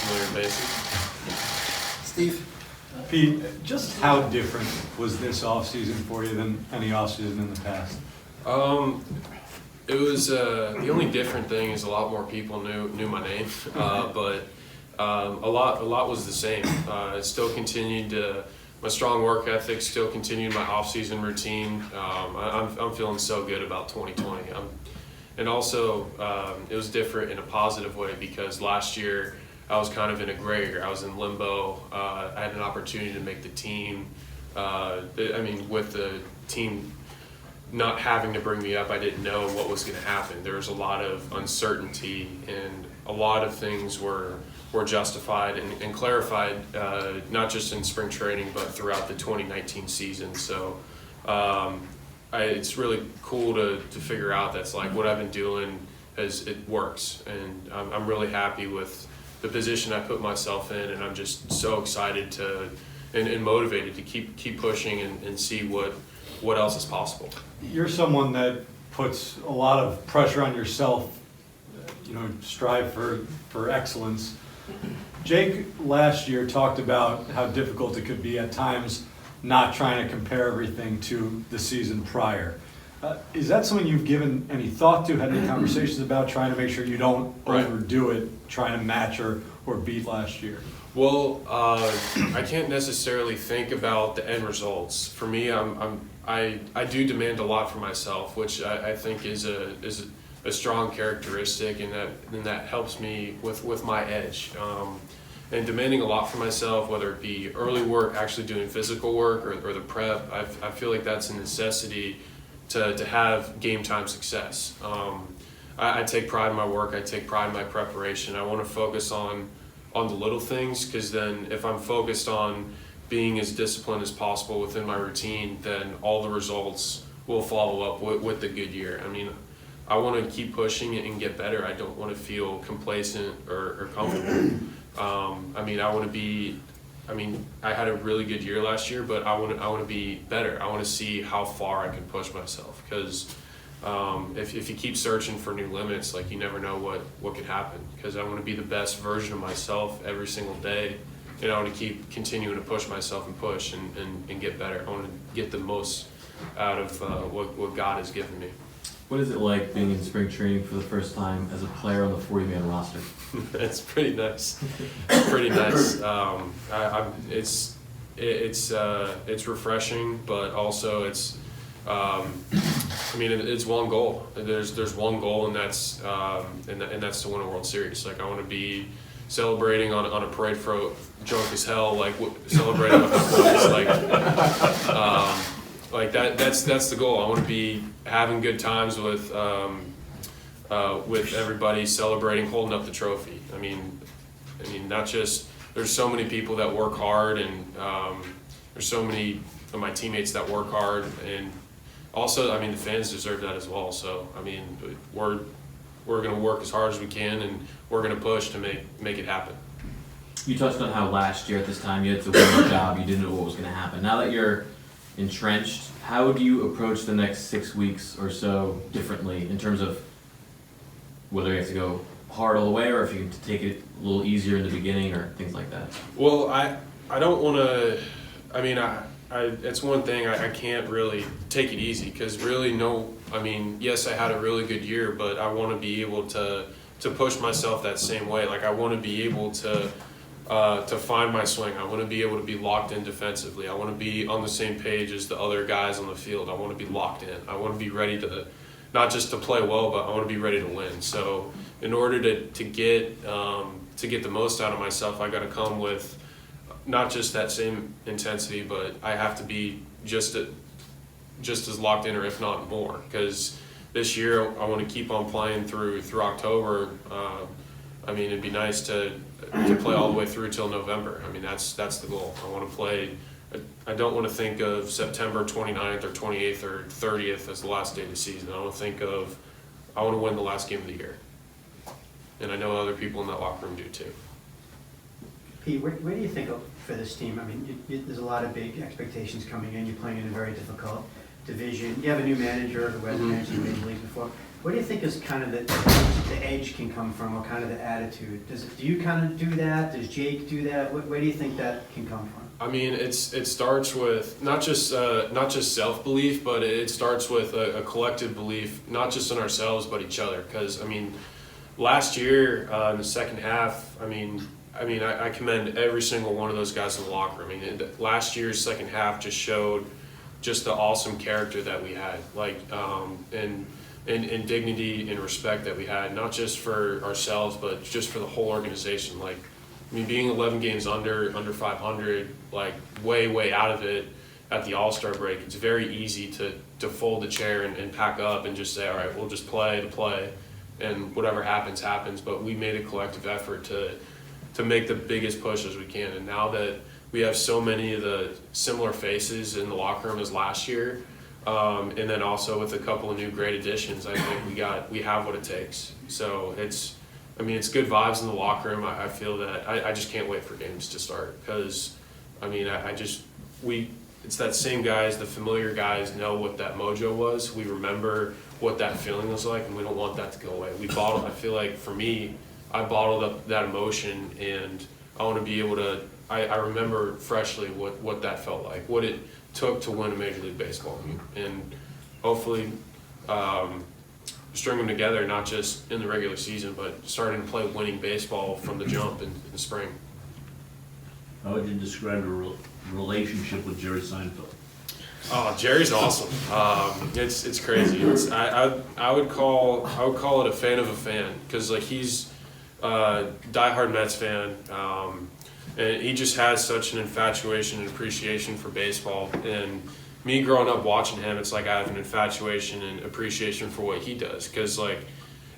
familiar faces. Steve? Pete, just how different was this offseason for you than any offseason in the past? It was the only different thing is a lot more people knew my name, but a lot was the same. It still continued my strong work ethic, still continued my off-season routine. I'm feeling so good about 2020. And also it was different in a positive way because last year I was kind of in a gray area. I was in limbo. I had an opportunity to make the team. With the team not having to bring me up, I didn't know what was going to happen. There was a lot of uncertainty, and a lot of things were justified and clarified, not just in spring training, but throughout the 2019 season. So it's really cool to figure out that's like what I've been doing it works, and I'm really happy with the position I put myself in, and I'm just so excited and motivated to keep pushing and see what else is possible. You're someone that puts a lot of pressure on yourself, strive for excellence. Jake last year talked about how difficult it could be at times not trying to compare everything to the season prior. Is that something you've given any thought to, had any conversations about, trying to make sure you don't overdo it, trying to match or beat last year? Well, I can't necessarily think about the end results. For me, I do demand a lot for myself, which I think is a strong characteristic, and that helps me with my edge. And demanding a lot for myself, whether it be early work, actually doing physical work, or the prep, I feel like that's a necessity to have game time success. I take pride in my work. I take pride in my preparation. I want to focus on the little things, because then if I'm focused on being as disciplined as possible within my routine, then all the results will follow up with the good year. I want to keep pushing and get better. I don't want to feel complacent or comfortable. I want to be. I had a really good year last year, but I want to be better. I want to see how far I can push myself, because if you keep searching for new limits, like, you never know what could happen. Because I want to be the best version of myself every single day, and I want to keep continuing to push myself and push and get better. I want to get the most out of what God has given me. What is it like being in spring training for the first time as a player on the 40-man roster? It's pretty nice. It's pretty nice. It's refreshing, but also it's one goal. There's one goal, and that's to win a World Series. Like, I want to be celebrating on a parade float, drunk as hell, like celebrating with my boys. Like that's the goal. I want to be having good times with everybody, celebrating, holding up the trophy. Not just, there's so many people that work hard, and there's so many of my teammates that work hard, and also, the fans deserve that as well. So, we're going to work as hard as we can, and we're going to push to make it happen. You touched on how last year at this time you had to win the job. You didn't know what was going to happen. Now that you're entrenched, how do you approach the next 6 weeks or so differently, in terms of whether you have to go hard all the way, or if you can take it a little easier in the beginning, or things like that? Well, I don't want to. It's one thing, I can't really take it easy, because really yes, I had a really good year, but I want to be able to push myself that same way. Like, I want to be able to find my swing. I want to be able to be locked in defensively. I want to be on the same page as the other guys on the field. I want to be locked in. I want to be ready to, not just to play well, but I want to be ready to win. So in order to get the most out of myself, I got to come with not just that same intensity, but I have to be just as locked in, or if not more. Because this year I want to keep on playing through October. It'd be nice to play all the way through till November. That's the goal. I want to play. I don't want to think of September 29th or 28th or 30th as the last day of the season. I want to win the last game of the year. And I know other people in that locker room do too. Pete, where do you think for this team? There's a lot of big expectations coming in. You're playing in a very difficult division. You have a new manager who hasn't managed the major leagues before. Where do you think is kind of the edge can come from, or kind of the attitude? Do you kind of do that? Does Jake do that? Where do you think that can come from? I mean, it starts with not just self-belief, but it starts with a collective belief, not just in ourselves, but each other. Because, I mean, last year in the second half, I commend every single one of those guys in the locker room. I mean, last year's second half just showed just the awesome character that we had, like, and dignity and respect that we had, not just for ourselves, but just for the whole organization. Like, I mean, being 11 games under 500, like way out of it at the All-Star break, it's very easy to fold the chair and pack up and just say, all right, we'll just play to play, and whatever happens, happens. But we made a collective effort to make the biggest push as we can. And now that we have so many of the similar faces in the locker room as last year, and then also with a couple of new great additions, I think we have what it takes. So it's good vibes in the locker room. I feel that I just can't wait for games to start, because it's that same guys, the familiar guys know what that mojo was. We remember what that feeling was like, and we don't want that to go away. I feel like for me, I bottled up that emotion, and I want to be able to, I remember freshly what that felt like, what it took to win a Major League Baseball game, and hopefully string them together, not just in the regular season, but starting to play winning baseball from the jump in the spring. How would you describe your relationship with Jerry Seinfeld? Oh, Jerry's awesome. It's crazy. I would call it a fan of a fan, because like he's a diehard Mets fan, and he just has such an infatuation and appreciation for baseball. And me growing up watching him, it's like I have an infatuation and appreciation for what he does, because like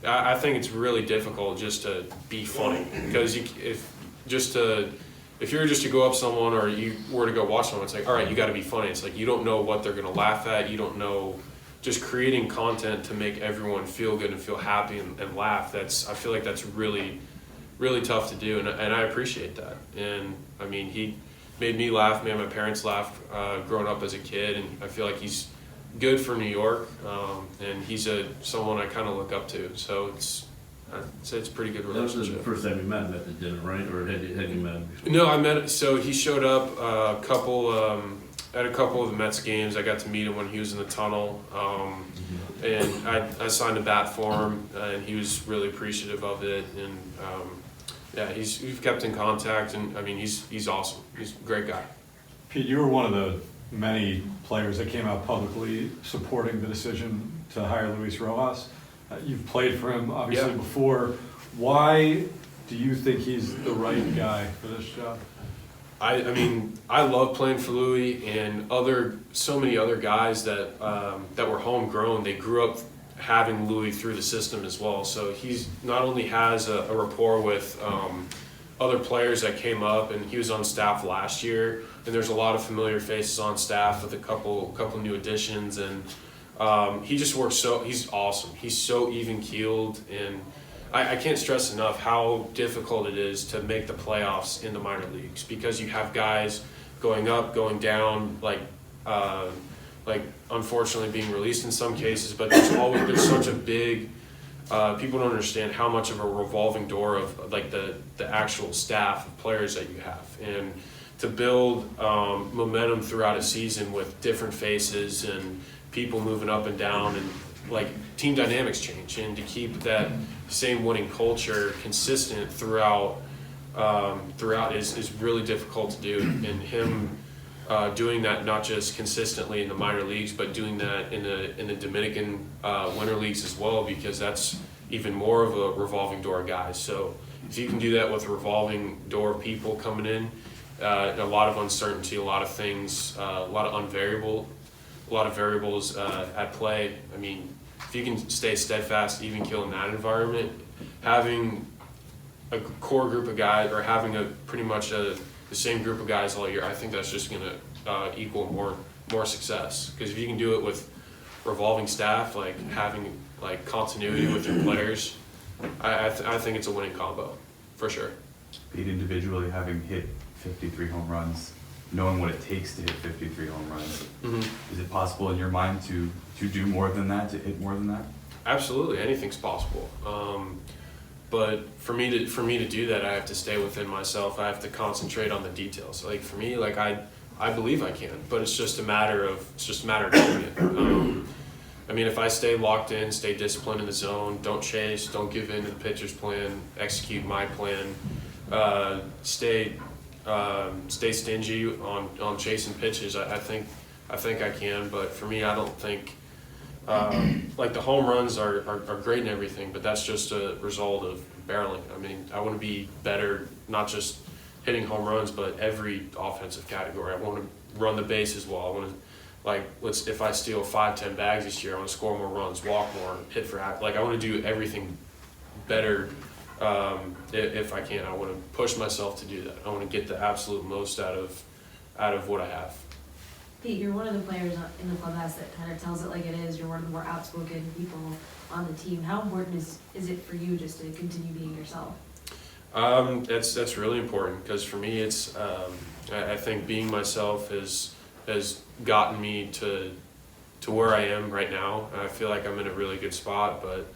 I think it's really difficult just to be funny, because if you were just to go up to someone, or you were to go watch someone, it's like, all right, you got to be funny. It's like you don't know what they're going to laugh at. You don't know. Just creating content to make everyone feel good and feel happy and laugh. I feel like that's really, really tough to do, and I appreciate that. And I mean, he made me laugh, made my parents laugh growing up as a kid, and I feel like he's good for New York, and he's someone I kind of look up to. So I'd say it's a pretty good relationship. That was the first time you met him at the dinner, right? Or had you met him before? No, I met. So he showed up at a couple of the Mets games. I got to meet him when he was in the tunnel, and I signed a bat for him, and he was really appreciative of it. And we've kept in contact, and I mean he's awesome. He's a great guy. Pete, you were one of the many players that came out publicly supporting the decision to hire Luis Rojas. You've played for him, obviously, before. Why do you think he's the right guy for this job? I mean, I love playing for Louis, and so many other guys that were homegrown. They grew up having Louis through the system as well. So he's not only has a rapport with other players that came up, and he was on staff last year, and there's a lot of familiar faces on staff with a couple new additions, and he just works he's awesome. He's so even-keeled, and I can't stress enough how difficult it is to make the playoffs in the minor leagues, because you have guys going up, going down, like unfortunately being released in some cases, but there's such a big people don't understand how much of a revolving door of like the actual staff of players that you have, and to build momentum throughout a season with different faces and people moving up and down, and like team dynamics change, and to keep that same winning culture consistent throughout is really difficult to do. And him doing that not just consistently in the minor leagues, but doing that in the Dominican winter leagues as well, because that's even more of a revolving door of guys. So if you can do that with a revolving door of people coming in, a lot of uncertainty, a lot of things, a lot of variables at play. I mean, if you can stay steadfast, even kill in that environment, having a core group of guys, or having pretty much the same group of guys all year, I think that's just going to equal more success. Because if you can do it with revolving staff, like having like continuity with your players, I think it's a winning combo for sure. Pete, individually having hit 53 home runs, knowing what it takes to hit 53 home runs, is it possible in your mind to do more than that, to hit more than that? Absolutely, anything's possible. But for me to do that, I have to stay within myself. I have to concentrate on the details. Like for me, like I believe I can, but it's just a matter of doing it. I mean, if I stay locked in, stay disciplined in the zone, don't chase, don't give in to the pitcher's plan, execute my plan, stay stingy on chasing pitches. I think I can, but for me, I don't think. Like the home runs are great and everything, but that's just a result of barreling. I mean, I want to be better, not just hitting home runs, but every offensive category. I want to run the bases well. I want to, if I steal 5-10 bags this year, I want to score more runs, walk more, hit for I want to do everything better if I can. I want to push myself to do that. I want to get the absolute most out of what I have. Pete, you're one of the players in the clubhouse that kind of tells it like it is. You're one of the more outspoken people on the team. How important is it for you just to continue being yourself? That's really important because for me, it's I think being myself has gotten me to where I am right now. I feel like I'm in a really good spot, but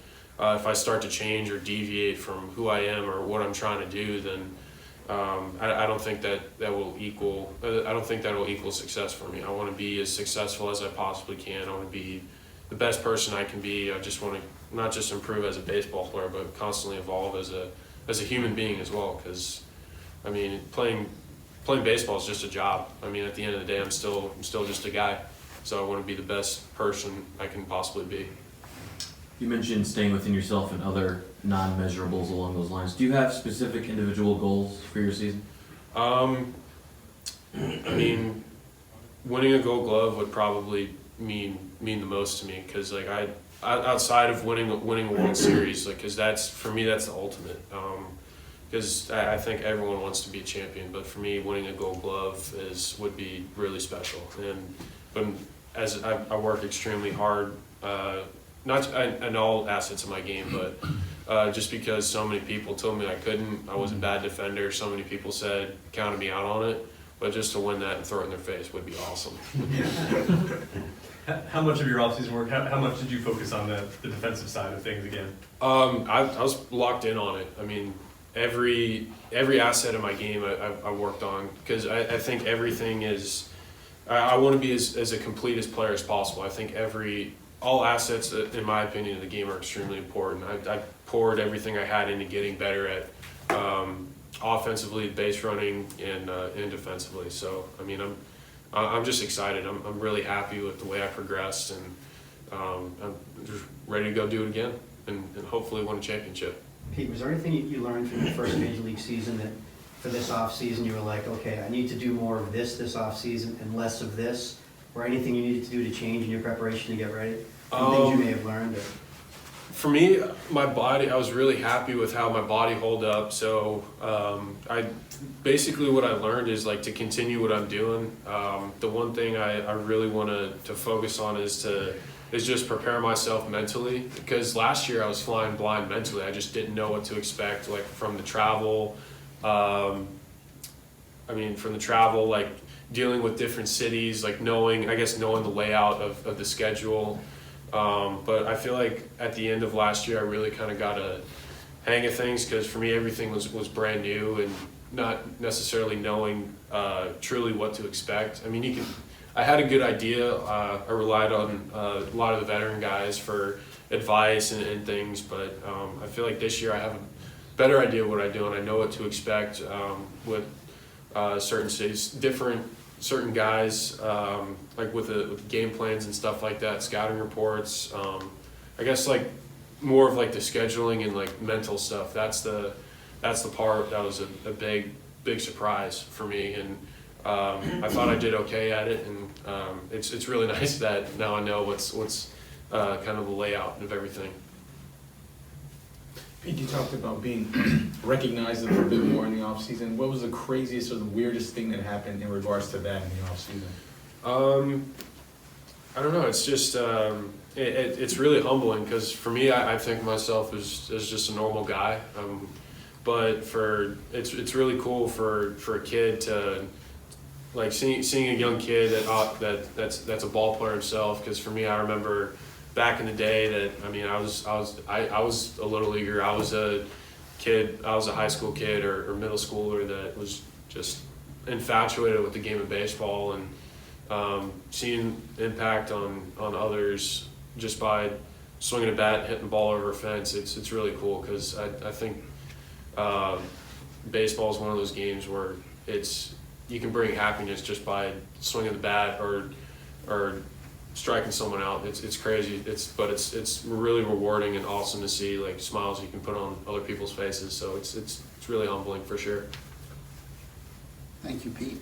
if I start to change or deviate from who I am or what I'm trying to do, then I don't think that will equal. I don't think that will equal success for me. I want to be as successful as I possibly can. I want to be the best person I can be. I just want to not just improve as a baseball player, but constantly evolve as a human being as well. Because I mean, playing baseball is just a job. I mean, at the end of the day, I'm still just a guy. So I want to be the best person I can possibly be. You mentioned staying within yourself and other non-measurables along those lines. Do you have specific individual goals for your season? I mean, winning a Gold Glove would probably mean the most to me because like I outside of winning a World Series, like because that's for me that's the ultimate. Because I think everyone wants to be a champion, but for me, winning a Gold Glove would be really special. But as I work extremely hard. Not in all assets of my game, but just because so many people told me I couldn't, I was a bad defender, so many people counted me out on it, but just to win that and throw it in their face would be awesome. How much of your offseason work, how much did you focus on the defensive side of things again? I was locked in on it. I mean, every asset of my game I worked on because I think everything is, I want to be as a complete as player as possible. I think all assets, in my opinion, of the game are extremely important. I poured everything I had into getting better at offensively, base running, and defensively. So, I mean, I'm just excited. I'm really happy with the way I progressed, and I'm just ready to go do it again and hopefully win a championship. Pete, was there anything you learned from your first Major League season that for this offseason you were like, okay, I need to do more of this offseason and less of this? Or anything you needed to do to change in your preparation to get ready? Things you may have learned? Or? For me, my body, I was really happy with how my body held up. So what I learned is like to continue what I'm doing. The one thing I really want to focus on is just prepare myself mentally. Because last year I was flying blind mentally. I just didn't know what to expect, like from the travel. Like dealing with different cities, like knowing the layout of the schedule. But I feel like at the end of last year, I really kind of got a hang of things because for me, everything was brand new and not necessarily knowing truly what to expect. I mean, I had a good idea. I relied on a lot of the veteran guys for advice and things, but I feel like this year I have a better idea of what I do and I know what to expect with certain cities, certain guys, like with game plans and stuff like that, scouting reports. I guess like more of like the scheduling and like mental stuff. That's the part that was a big surprise for me, and I thought I did okay at it, and it's really nice that now I know what's kind of the layout of everything. Pete, you talked about being recognized a little bit more in the offseason. What was the craziest or the weirdest thing that happened in regards to that in the offseason? I don't know. It's just it's really humbling because for me, I think myself as just a normal guy. But it's really cool for a kid to like seeing a young kid that's a ball player himself. Because for me, I remember back in the day that, I mean, I was a little leaguer. I was a high school kid or middle schooler that was just infatuated with the game of baseball, and seeing impact on others just by swinging a bat, hitting the ball over a fence. It's really cool, because I think baseball is one of those games where you can bring happiness just by swinging the bat or striking someone out. It's crazy. But it's really rewarding and awesome to see, like, smiles you can put on other people's faces. So it's really humbling for sure. Thank you, Pete.